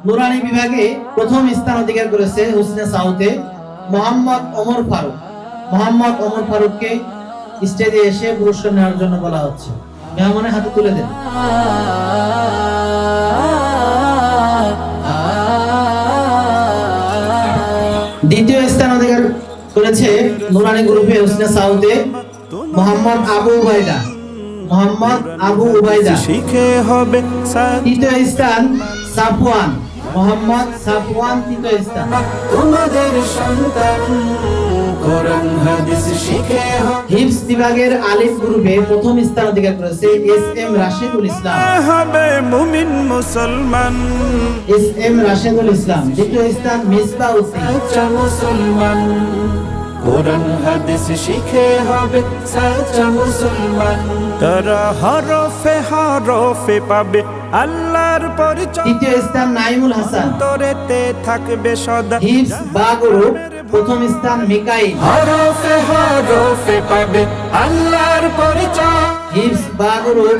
নুরানি বিভাগে প্রথম স্থান অধিকার করেছে হুসনে সাউতে মোহাম্মদ ওমর ফারুক। মোহাম্মদ ওমর ফারুককে স্টেজে এসে পুরস্কার নেওয়ার জন্য বলা হচ্ছে। মেহমানের হাতে তুলে দেন। দ্বিতীয় স্থান অধিকার করেছে নুরানি গ্রুপে হুসনে সাউতে মোহাম্মদ আবু উবাইদা। মোহাম্মদ আবু উবাইদা। তৃতীয় স্থান সাফওয়ান। মোহাম্মদ সাফওয়ান তৃতীয় স্থান। তোমাদের সন্তান কোরআন হাদিস শিখে হিফজ বিভাগের আলিফ গ্রুপে প্রথম স্থান অধিকার করেছে এস এম রাশেদুল ইসলাম। হবে মুমিন মুসলমান। S M Rashedul Islam. দ্বিতীয় স্থান মিসবাহ উদ্দিন। সাচ্চা মুসলমান কোরআন হাদিস শিখে হবে সাচ্চা মুসলমান। তারা হরফে হরফে পাবে আল্লাহর পরিচয়। তৃতীয় স্থান নাইমুল হাসান। তোরেতে থাকবে সদা। হিফজ বা গ্রুপ প্রথম স্থান মিকাইল। হরফে হরফে পাবে আল্লাহর পরিচয়। হিফজ বা গ্রুপ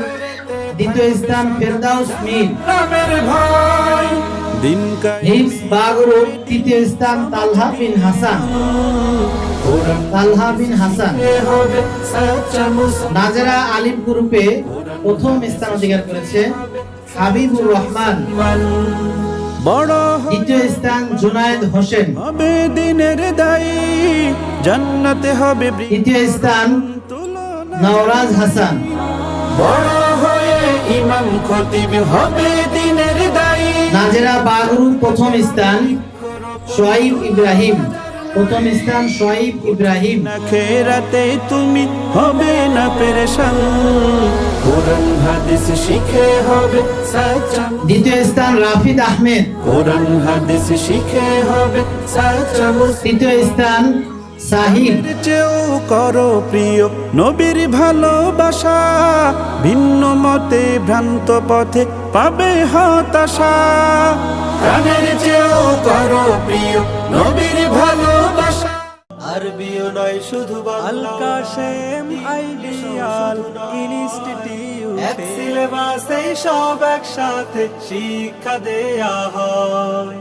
দ্বিতীয় স্থান ফেরদাউস মির। নামের ভয় দিন হিফজ বা গ্রুপ তৃতীয় স্থান তালহা বিন হাসান। তালহা বিন হাসান। হবে সাচ্চা মুসলমান। নাজরা আলিফ গ্রুপে প্রথম স্থান অধিকার করেছে হাবিবুর রহমান। বড় দ্বিতীয় স্থান জুনায়েদ হোসেন। হবে দিনের দায়ী জান্নাতে হবে তৃতীয় স্থান তুলনা। নওরাজ হাসান। বড় হয়ে ইমাম খতিব হবে দিনের দায়ী। নাজরা বা গ্রুপ প্রথম স্থান শোয়াইব ইব্রাহিম। প্রথম স্থান শোয়াইব ইব্রাহিম। আখিরাতে তুমি হবে না পেরেশান কোরআন হাদিস শিখে হবে সাচ্চা। দ্বিতীয় স্থান রাফিদ আহমেদ। কোরআন হাদিস শিখে হবে সাচ্চা মুসলমান। তৃতীয় স্থান সাহিব। চেয়েও করো প্রিয় নবীর ভালোবাসা। ভিন্ন মতে ভ্রান্ত পথে পাবে হতাশা। প্রাণের চেয়েও করো প্রিয় নবীর ভালোবাসা। আরবিও নয় শুধু আল কাশেম আইডিয়াল ইনস্টিটিউট। এক সিলেবাসে সব একসাথে শিক্ষা দেয়া হয়।